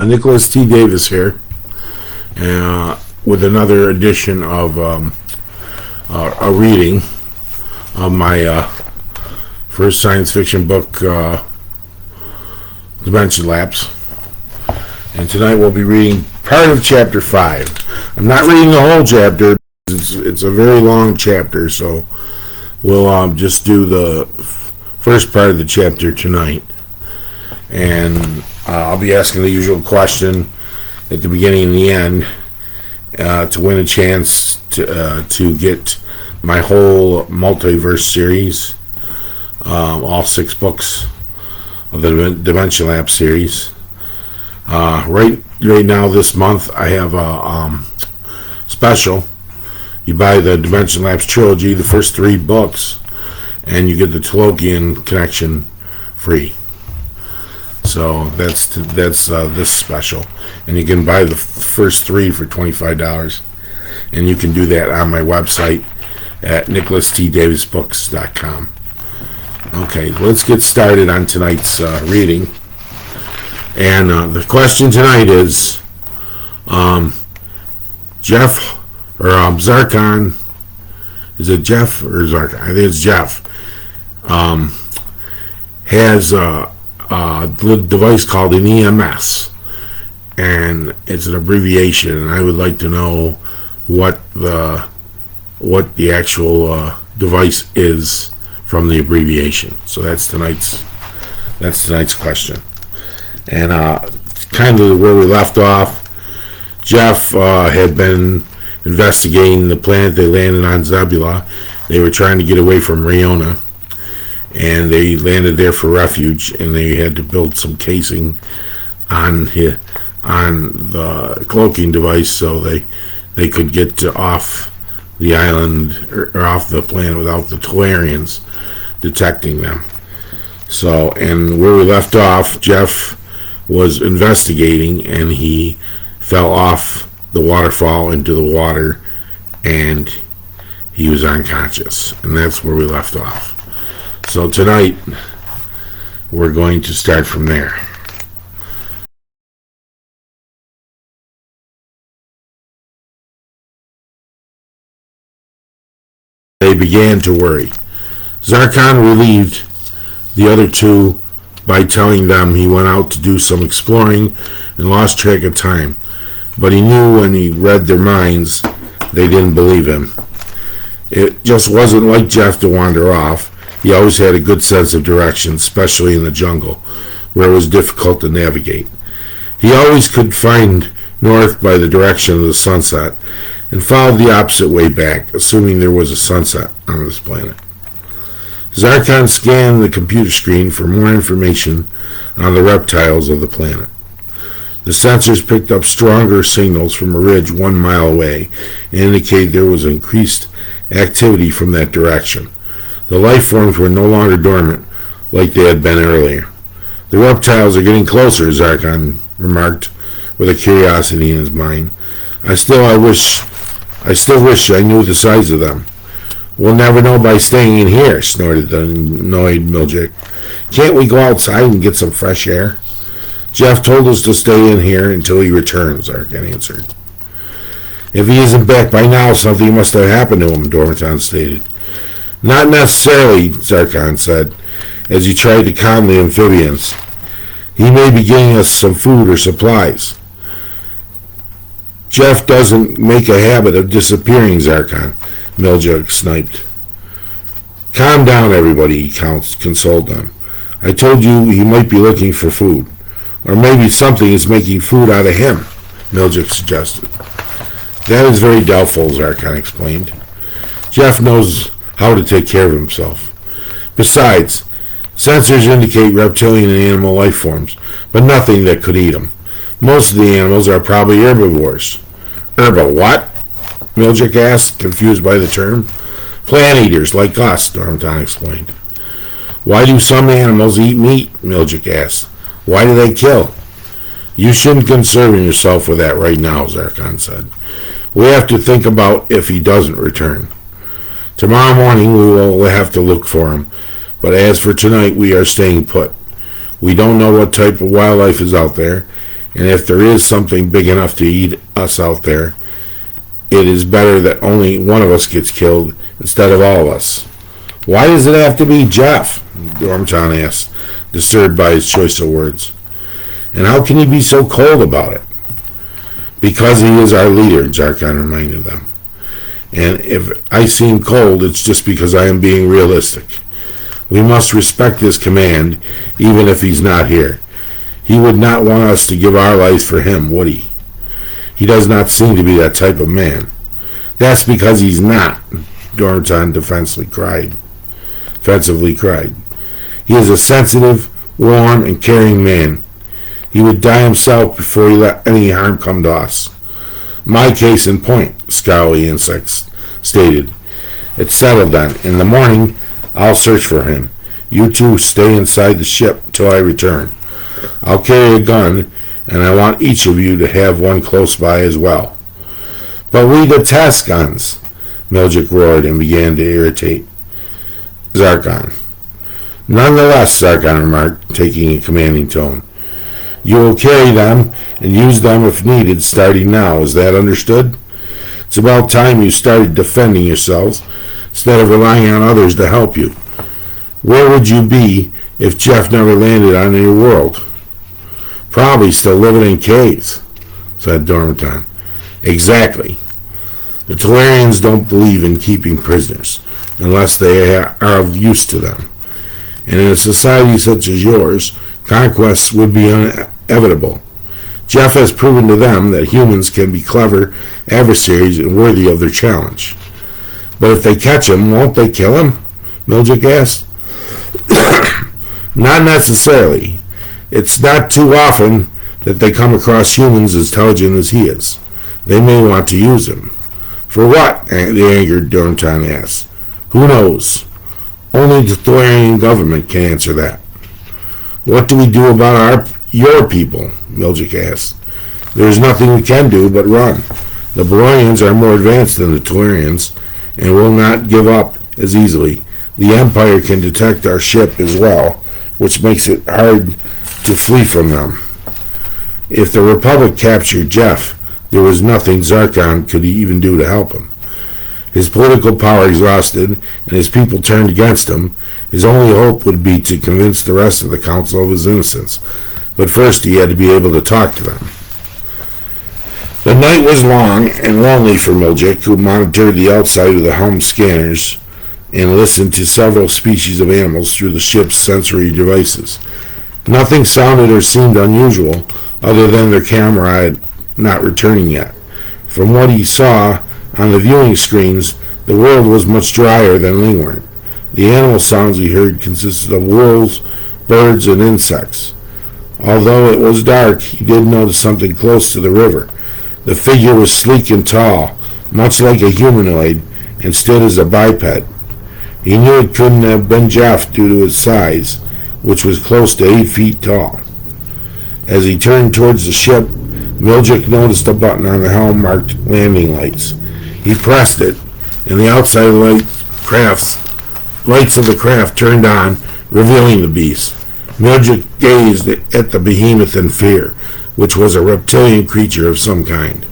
Nicholas T. Davis here, with another edition of a reading of my first science fiction book, Dimension Lapse. And tonight we'll be reading part of chapter 5. I'm not reading the whole chapter. It's a very long chapter, so we'll just do the first part of the chapter tonight. And I'll be asking the usual question at the beginning and the end to win a chance to get my whole multiverse series, all 6 books of the Dimension Lapse series. Right now this month I have a special. You buy the Dimension Lapse trilogy, the first 3 books, and you get the Tolkien connection free. So that's this special, and you can buy the first 3 for $25, and you can do that on my website at nicholasTdavisbooks.com. Okay, let's get started on tonight's reading. And the question tonight is, Jeff or Zarkon, is it Jeff or Zarkon? I think it's Jeff. Has a device called an EMS, and it's an abbreviation, and I would like to know what the actual device is from the abbreviation. So that's tonight's question. And kind of where we left off, Jeff had been investigating the planet they landed on, Zebula. They were trying to get away from Riona, and they landed there for refuge, and they had to build some casing on the cloaking device so they could get off the island or off the planet without the Tolarians detecting them. So, and where we left off, Jeff was investigating, and he fell off the waterfall into the water, and he was unconscious, and that's where we left off. So tonight we're going to start from there. They began to worry. Zarkon relieved the other 2 by telling them he went out to do some exploring and lost track of time. But he knew when he read their minds, they didn't believe him. It just wasn't like Jeff to wander off. He always had a good sense of direction, especially in the jungle, where it was difficult to navigate. He always could find north by the direction of the sunset, and followed the opposite way back, assuming there was a sunset on this planet. Zarkon scanned the computer screen for more information on the reptiles of the planet. The sensors picked up stronger signals from a ridge 1 mile away and indicated there was increased activity from that direction. The life forms were no longer dormant like they had been earlier. The reptiles are getting closer, Zarkon remarked with a curiosity in his mind. I still wish I knew the size of them. We'll never know by staying in here, snorted the annoyed Miljic. Can't we go outside and get some fresh air? Jeff told us to stay in here until he returns, Zarkon answered. If he isn't back by now, something must have happened to him, Dormiton stated. Not necessarily, Zarkon said, as he tried to calm the amphibians. He may be getting us some food or supplies. Jeff doesn't make a habit of disappearing, Zarkon, Miljic sniped. Calm down, everybody, he consoled them. I told you he might be looking for food. Or maybe something is making food out of him, Miljic suggested. That is very doubtful, Zarkon explained. Jeff knows how to take care of himself. Besides, sensors indicate reptilian and animal life forms, but nothing that could eat them. Most of the animals are probably herbivores. Herba what? Miljic asked, confused by the term. Plant eaters, like us, Dormiton explained. Why do some animals eat meat? Miljic asked. Why do they kill? You shouldn't concern yourself with that right now, Zarkon said. We have to think about if he doesn't return. Tomorrow morning we will have to look for him, but as for tonight we are staying put. We don't know what type of wildlife is out there, And if there is something big enough to eat us out there, it is better that only one of us gets killed instead of all of us. Why does it have to be Jeff? Dormton asked, disturbed by his choice of words. And how can you be so cold about it? Because he is our leader, Zarkon reminded them. And if I seem cold, it's just because I am being realistic. We must respect his command, even if he's not here. He would not want us to give our lives for him, would he? He does not seem to be that type of man. That's because he's not, Dormton defensively cried. He is a sensitive, warm, and caring man. He would die himself before he let any harm come to us. My case in point, Scowly Insects stated. It's settled then. In the morning, I'll search for him. You two stay inside the ship till I return. I'll carry a gun, and I want each of you to have one close by as well. But we detest guns, Miljic roared and began to irritate Zarkon. Nonetheless, Zarkon remarked, taking a commanding tone, you will carry them and use them if needed starting now. Is that understood? It's about time you started defending yourselves instead of relying on others to help you. Where would you be if Jeff never landed on your world? Probably still living in caves, said Dormton. Exactly. The Tolarians don't believe in keeping prisoners unless they are of use to them. And in a society such as yours, conquests would be inevitable. Jeff has proven to them that humans can be clever adversaries and worthy of their challenge. But if they catch him, won't they kill him? Miljic asked. Not necessarily. It's not too often that they come across humans as intelligent as he is. They may want to use him. For what? The angered Dormton asked. Who knows? Only the Tolarian government can answer that. What do we do about your people? Miljic asked. There's nothing we can do but run. The Baronians are more advanced than the Tolarians and will not give up as easily. The Empire can detect our ship as well, which makes it hard to flee from them. If the Republic captured Jeff, there was nothing Zarkon could even do to help him. His political power exhausted, and his people turned against him, his only hope would be to convince the rest of the Council of his innocence. But first he had to be able to talk to them. The night was long and lonely for Miljic, who monitored the outside of the helm scanners and listened to several species of animals through the ship's sensory devices. Nothing sounded or seemed unusual, other than their camera not returning yet. From what he saw on the viewing screens, the world was much drier than Lingward. The animal sounds he heard consisted of wolves, birds, and insects. Although it was dark, he did notice something close to the river. The figure was sleek and tall, much like a humanoid, and stood as a biped. He knew it couldn't have been Jeff due to his size, which was close to 8 feet tall. As he turned towards the ship, Miljic noticed a button on the helm marked landing lights. He pressed it, and the outside lights of the craft turned on, revealing the beast. Miljic gazed at the behemoth in fear, which was a reptilian creature of some kind.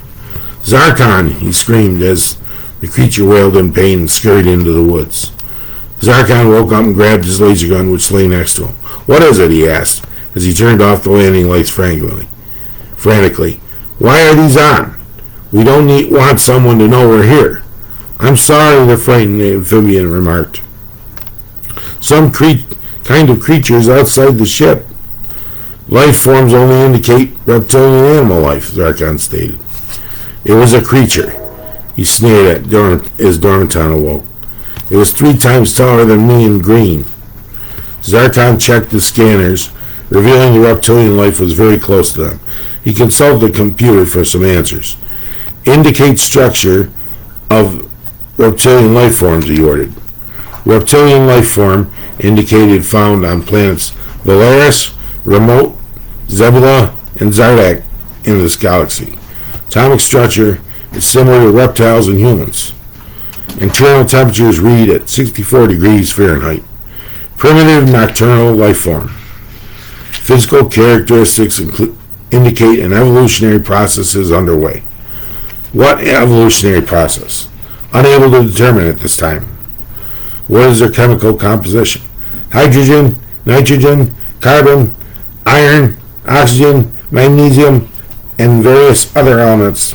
Zarkon, he screamed as the creature wailed in pain and scurried into the woods. Zarkon woke up and grabbed his laser gun, which lay next to him. What is it? He asked, as he turned off the landing lights frantically. Why are these on? We don't want someone to know we're here. I'm sorry, the frightened amphibian remarked. Some kind of creatures outside the ship. Life forms only indicate reptilian animal life, Zarkon stated. It was a creature, he sneered at as Dormton awoke. It was 3 times taller than me in green. Zarkon checked the scanners, revealing the reptilian life was very close to them. He consulted the computer for some answers. Indicate structure of reptilian life forms, he ordered. Reptilian life form indicated found on planets Valaris, Remote, Zebula, and Zardak in this galaxy. Atomic structure is similar to reptiles and humans. Internal temperatures read at 64 degrees Fahrenheit. Primitive nocturnal life form. Physical characteristics indicate an evolutionary process is underway. What evolutionary process? Unable to determine at this time. What is their chemical composition? Hydrogen, nitrogen, carbon, iron, oxygen, magnesium, and various other elements.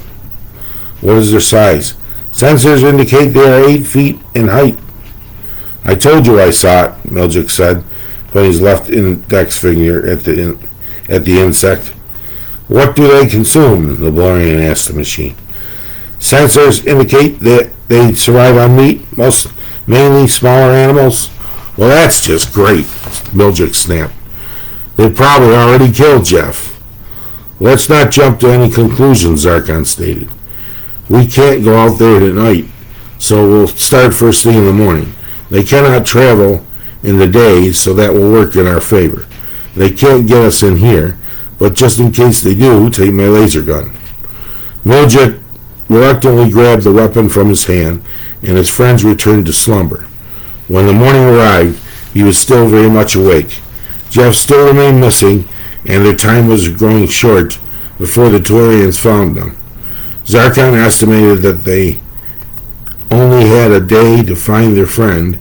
What is their size? Sensors indicate they are 8 feet in height. I told you I saw it, Miljic said, putting his left index finger at the insect. What do they consume? The Valerian asked the machine. Sensors indicate that they survive on meat, mainly smaller animals. Well, that's just great, Miljic snapped. They probably already killed Jeff. Let's not jump to any conclusions, Zarkon stated. We can't go out there at night, so we'll start first thing in the morning. They cannot travel in the day, so that will work in our favor. They can't get us in here, but just in case they do, take my laser gun. Miljic reluctantly grabbed the weapon from his hand, and his friends returned to slumber. When the morning arrived, he was still very much awake. Jeff still remained missing, and their time was growing short before the Tellurians found them. Zarkon estimated that they only had a day to find their friend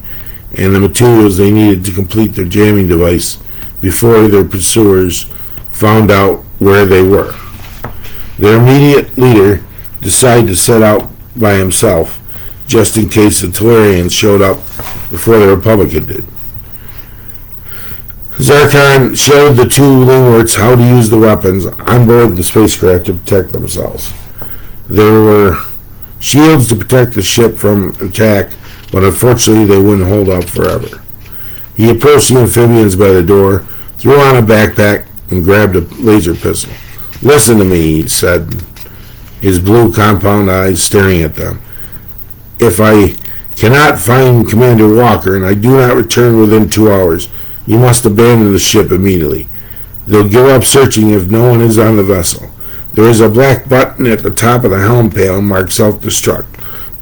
and the materials they needed to complete their jamming device before their pursuers found out where they were. Their immediate leader decided to set out by himself, just in case the Tellurians showed up before the Republican did. Zarkon showed the two Lingworts how to use the weapons on board the spacecraft to protect themselves. There were shields to protect the ship from attack, but unfortunately they wouldn't hold up forever. He approached the amphibians by the door, threw on a backpack, and grabbed a laser pistol. Listen to me, he said, his blue compound eyes staring at them. If I cannot find Commander Walker and I do not return within 2 hours, you must abandon the ship immediately. They'll give up searching if no one is on the vessel. There is a black button at the top of the helm panel marked self-destruct.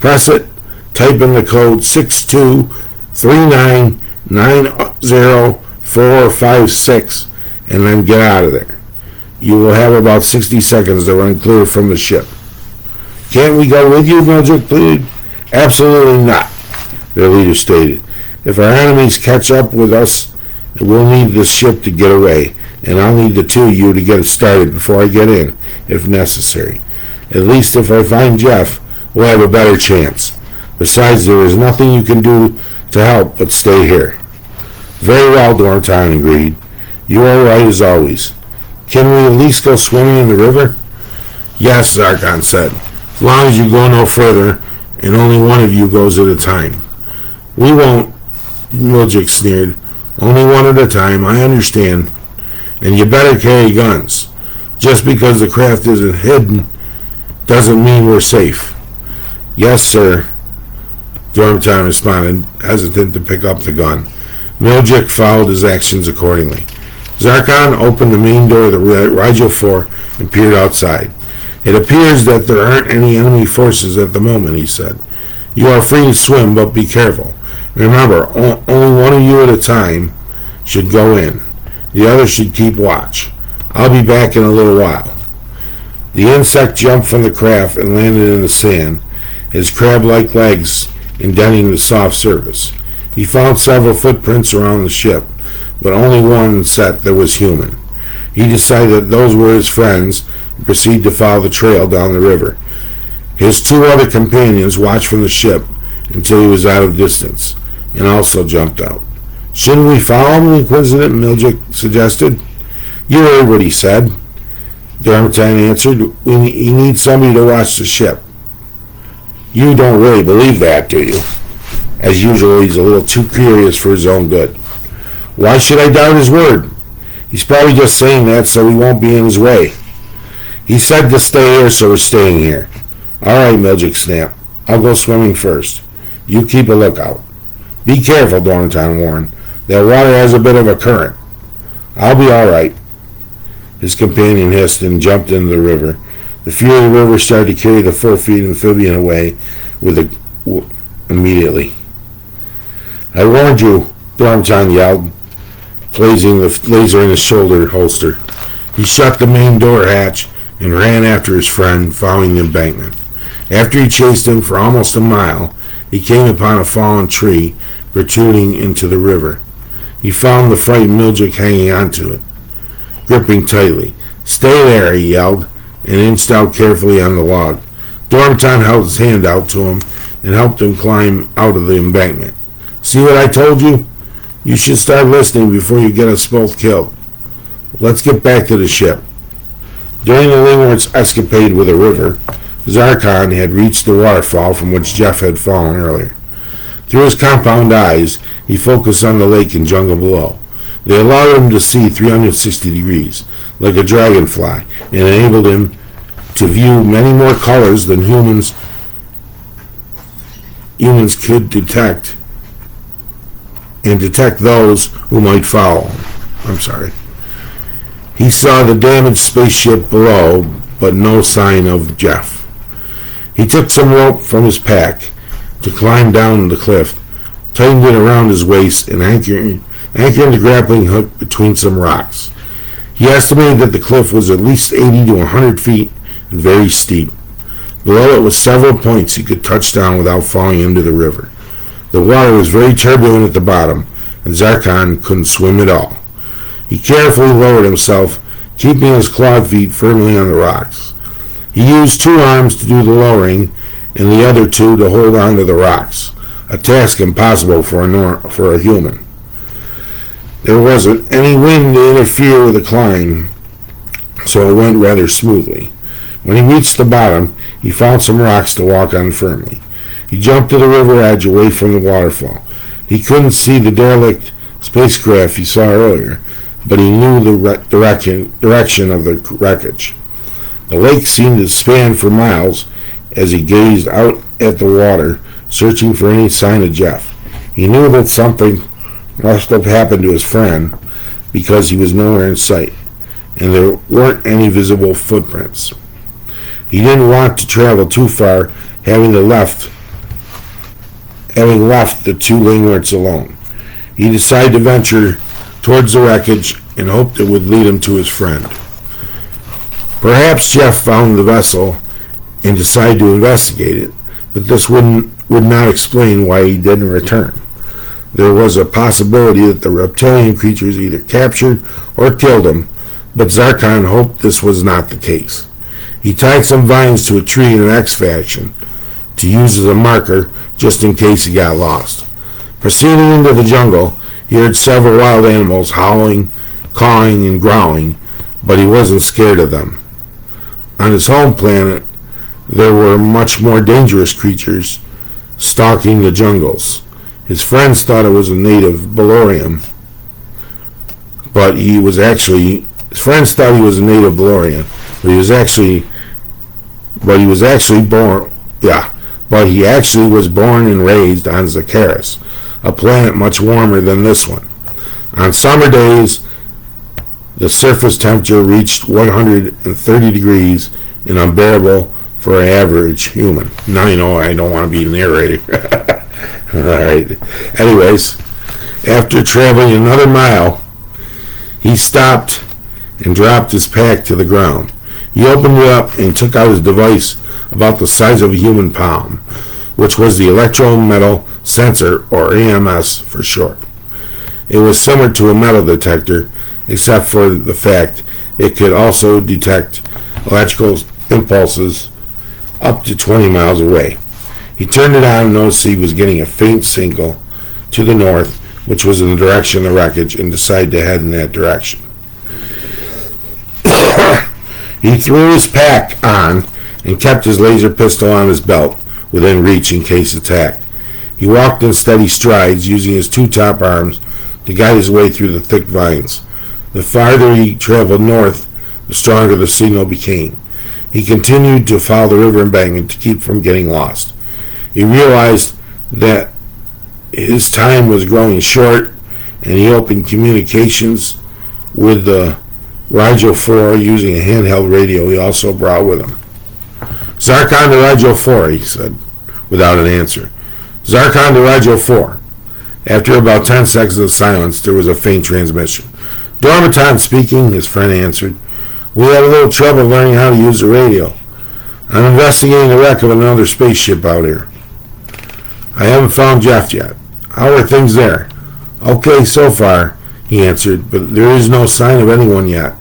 Press it, type in the code 6239904456, and then get out of there. You will have about 60 seconds to run clear from the ship. Can't we go with you, Miljic pleaded. Absolutely not, their leader stated. If our enemies catch up with us, we'll need this ship to get away, and I'll need the two of you to get it started before I get in, if necessary. At least if I find Jeff, we'll have a better chance. Besides, there is nothing you can do to help but stay here. Very well, Dorntown agreed. You are right as always. Can we at least go swimming in the river? Yes, Zarkon said, as long as you go no further, and only one of you goes at a time. We won't, Miljic sneered. Only one at a time, I understand. And you better carry guns. Just because the craft isn't hidden doesn't mean we're safe. Yes, sir, Dormtown responded, hesitant to pick up the gun. Miljic followed his actions accordingly. Zarkon opened the main door of the Rigel 4 and peered outside. It appears that there aren't any enemy forces at the moment, he said. You are free to swim, but be careful. Remember, only one of you at a time should go in. The other should keep watch. I'll be back in a little while. The insect jumped from the craft and landed in the sand, his crab-like legs indenting the soft surface. He found several footprints around the ship, but only one set that was human. He decided that those were his friends and proceeded to follow the trail down the river. His two other companions watched from the ship until he was out of distance, and also jumped out. Shouldn't we follow him, the inquisitive Miljic suggested. You heard what he said, Darmatan answered. He needs somebody to watch the ship. You don't really believe that, do you? As usual, he's a little too curious for his own good. Why should I doubt his word? He's probably just saying that so we won't be in his way. He said to stay here, so we're staying here. All right, Miljic snapped. I'll go swimming first. You keep a lookout. Be careful, Dorntown warned. That water has a bit of a current. I'll be all right. His companion hissed and jumped into the river. The fury of the river started to carry the 4-feet amphibian away immediately. I warned you, Dormtown yelled, placing the laser in his shoulder holster. He shut the main door hatch and ran after his friend, following the embankment. After he chased him for almost a mile, he came upon a fallen tree protruding into the river. He found the frightened Miljuk hanging onto it, gripping tightly. "Stay there," he yelled, and inched out carefully on the log. Dormiton held his hand out to him and helped him climb out of the embankment. "See what I told you? You should start listening before you get us both killed. Let's get back to the ship." During the Lingwart's escapade with the river, Zarkon had reached the waterfall from which Jeff had fallen earlier. Through his compound eyes, he focused on the lake and jungle below. They allowed him to see 360 degrees, like a dragonfly, and enabled him to view many more colors than humans could detect, and detect those who might follow him. He saw the damaged spaceship below, but no sign of Jeff. He took some rope from his pack to climb down the cliff, tightened it around his waist, and anchored the grappling hook between some rocks. He estimated that the cliff was at least 80 to 100 feet and very steep. Below it was several points he could touch down without falling into the river. The water was very turbulent at the bottom, and Zarkon couldn't swim at all. He carefully lowered himself, keeping his clawed feet firmly on the rocks. He used two arms to do the lowering and the other two to hold on to the rocks, a task impossible for a human. There wasn't any wind to interfere with the climb, so it went rather smoothly. When he reached the bottom, he found some rocks to walk on firmly. He jumped to the river edge away from the waterfall. He couldn't see the derelict spacecraft he saw earlier, but he knew the direction of the wreckage. The lake seemed to span for miles as he gazed out at the water, searching for any sign of Jeff. He knew that something must have happened to his friend, because he was nowhere in sight, and there weren't any visible footprints. He didn't want to travel too far, having left the two Lingwarts alone. He decided to venture towards the wreckage and hoped it would lead him to his friend. Perhaps Jeff found the vessel and decided to investigate it, but this would not explain why he didn't return. There was a possibility that the reptilian creatures either captured or killed him, but Zarkon hoped this was not the case. He tied some vines to a tree in an X fashion to use as a marker just in case he got lost. Proceeding into the jungle, he heard several wild animals howling, cawing, and growling, but he wasn't scared of them. On his home planet, there were much more dangerous creatures stalking the jungles. His friends thought it was a native Belorian, but he was actually born and raised on Zakaris, a planet much warmer than this one. On summer days, the surface temperature reached 130 degrees and unbearable for an average human. Now you know I don't want to be the narrator. Alright. Anyways, after traveling another mile, he stopped and dropped his pack to the ground. He opened it up and took out his device about the size of a human palm, which was the electrometal sensor, or EMS for short. It was similar to a metal detector, except for the fact it could also detect electrical impulses up to 20 miles away. He turned it on and noticed he was getting a faint signal to the north, which was in the direction of the wreckage, and decided to head in that direction. He threw his pack on and kept his laser pistol on his belt, within reach in case attacked. He walked in steady strides, using his two top arms to guide his way through the thick vines. The farther he traveled north, the stronger the signal became. He continued to follow the river embankment to keep from getting lost. He realized that his time was growing short, and he opened communications with the Rigel 4 using a handheld radio he also brought with him. "Zarkon to Rigel 4, he said, without an answer. "Zarkon to Rigel 4. After about 10 seconds of silence, there was a faint transmission. "Dormiton speaking," his friend answered. We had a little trouble learning how to use the radio. I'm investigating the wreck of another spaceship out here. I haven't found Jeff yet. How are things there? Okay so far, he answered, but there is no sign of anyone yet.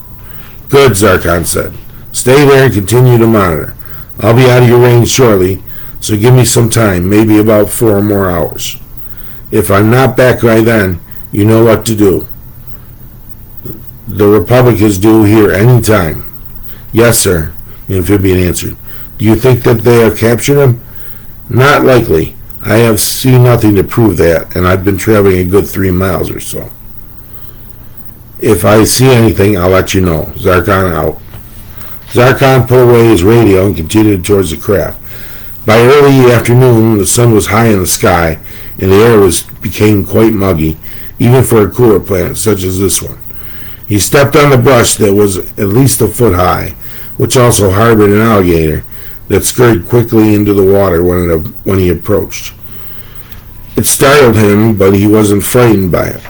Good, Zarkon said. Stay there and continue to monitor. I'll be out of your range shortly, so give me some time, maybe about 4 more hours. If I'm not back by then, you know what to do. The Republic is due here any time. Yes, sir, the amphibian answered. Do you think that they have captured him? Not likely. I have seen nothing to prove that, and I've been traveling a good 3 miles or so. If I see anything, I'll let you know. Zarkon out. Zarkon put away his radio and continued towards the craft. By early afternoon, the sun was high in the sky, and the air became quite muggy, even for a cooler planet such as this one. He stepped on the brush that was at least a foot high, which also harbored an alligator that scurried quickly into the water when he approached. It startled him, but he wasn't frightened by it.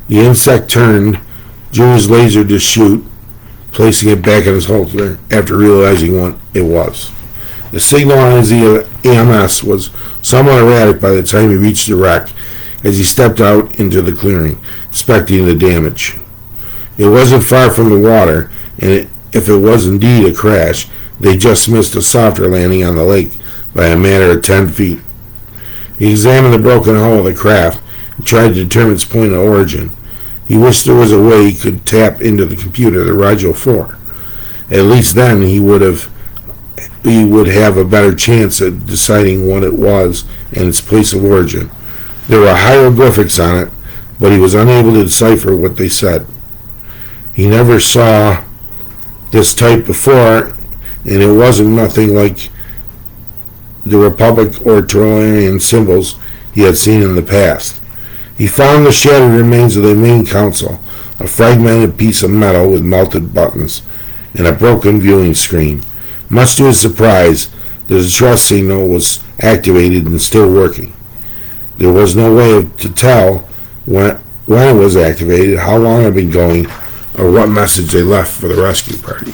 The insect turned, drew his laser to shoot, placing it back in his holster after realizing what it was. The signal on his EMS was somewhat erratic by the time he reached the wreck as he stepped out into the clearing, inspecting the damage. It wasn't far from the water, and if it was indeed a crash, they just missed a softer landing on the lake by a matter of 10 feet. He examined the broken hull of the craft and tried to determine its point of origin. He wished there was a way he could tap into the computer, the Rigel 4. At least then he would have a better chance at deciding what it was and its place of origin. There were hieroglyphics on it, but he was unable to decipher what they said. He never saw this type before, and it wasn't nothing like the Republic or Tolarian symbols he had seen in the past. He found the shattered remains of the main console, a fragmented piece of metal with melted buttons, and a broken viewing screen. Much to his surprise, the distress signal was activated and still working. There was no way to tell when it was activated, how long it had been going, or what message they left for the rescue party.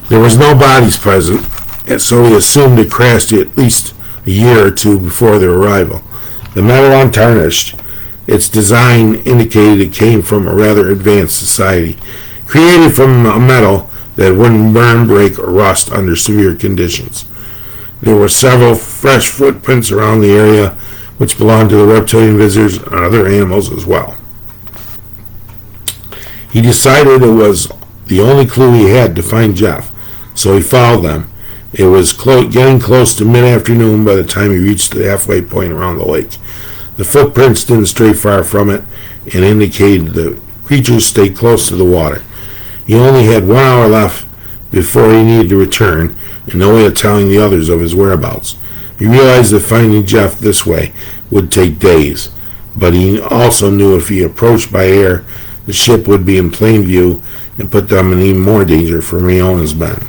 There was no bodies present, and so he assumed it crashed at least a year or two before their arrival. The metal untarnished. Its design indicated it came from a rather advanced society, created from a metal that wouldn't burn, break, or rust under severe conditions. There were several fresh footprints around the area, which belonged to the reptilian visitors and other animals as well. He decided it was the only clue he had to find Jeff, so he followed them. It was getting close to mid-afternoon by the time he reached the halfway point around the lake. The footprints didn't stray far from it and indicated the creatures stayed close to the water. He only had 1 hour left before he needed to return, and no way of telling the others of his whereabouts. He realized that finding Jeff this way would take days, but he also knew if he approached by air, the ship would be in plain view and put them in even more danger for Riona's men.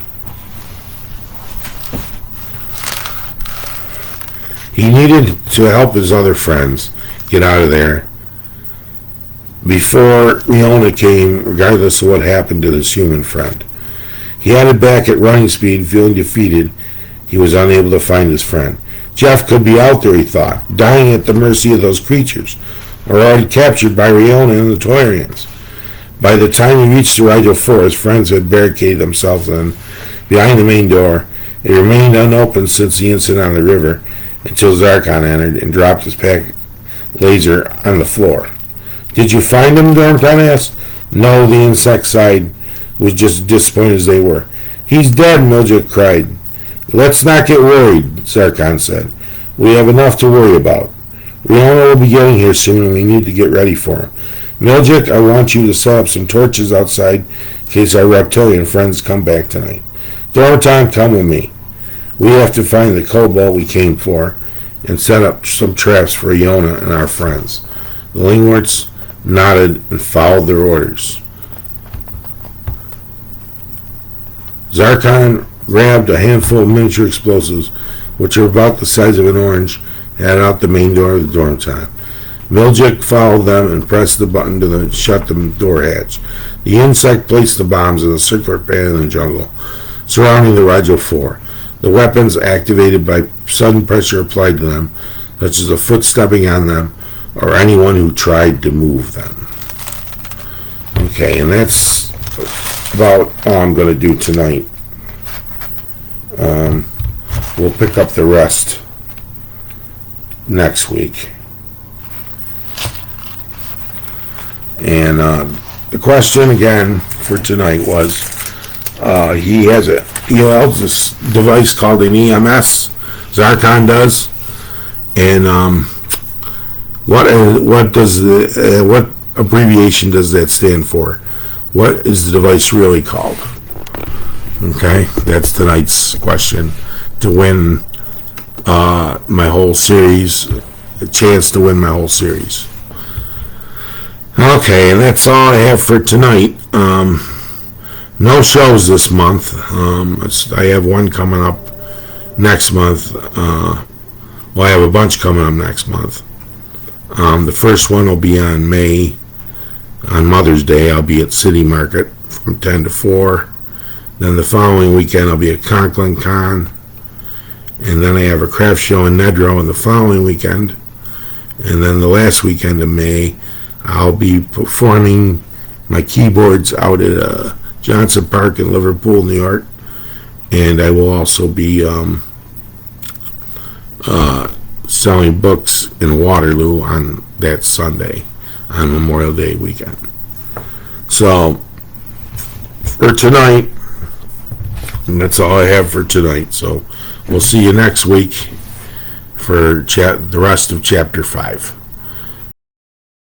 He needed to help his other friends get out of there before Riona came, regardless of what happened to this human friend. He headed back at running speed, feeling defeated. He was unable to find his friend. Jeff could be out there, he thought, dying at the mercy of those creatures, or already captured by Riona and the Tolarians. By the time he reached the Rigel 4, his friends had barricaded themselves in behind the main door. It remained unopened since the incident on the river, until Zarkon entered and dropped his pack laser on the floor. Did you find him? Zarkon asked. No, the insect side was just as disappointed as they were. He's dead, Miljuk cried. Let's not get worried, Zarkon said. We have enough to worry about. Riona will be getting here soon and we need to get ready for him. Miljuk, I want you to set up some torches outside in case our reptilian friends come back tonight. Thornton, come with me. We have to find the cobalt we came for and set up some traps for Iona and our friends. The Lingworts nodded and followed their orders. Zarkon grabbed a handful of miniature explosives, which were about the size of an orange, and headed out the main door of the dorm time. Miljic followed them and pressed the button to shut the door hatch. The insect placed the bombs in a circular pad in the jungle, surrounding the Rigel 4. The weapons activated by sudden pressure applied to them, such as a foot stepping on them or anyone who tried to move them. Okay, and that's about all I'm going to do tonight. We'll pick up the rest next week. And the question again for tonight was, he has this device called an EMS. Zarkon does, and what abbreviation does that stand for? What is the device really called? Okay, that's tonight's question to win my whole series, a chance to win my whole series. Okay, and that's all I have for tonight. No shows this month. I have one coming up next month. I have a bunch coming up next month. The first one will be on Mother's Day. I'll be at City Market from 10 to 4. Then the following weekend I'll be at Conklin Con. And then I have a craft show in Nedrow on the following weekend. And then the last weekend of May, I'll be performing my keyboards out at Johnson Park in Liverpool, New York. And I will also be selling books in Waterloo on that Sunday, on Memorial Day weekend. So, for tonight, and that's all I have for tonight. So, we'll see you next week for the rest of Chapter 5.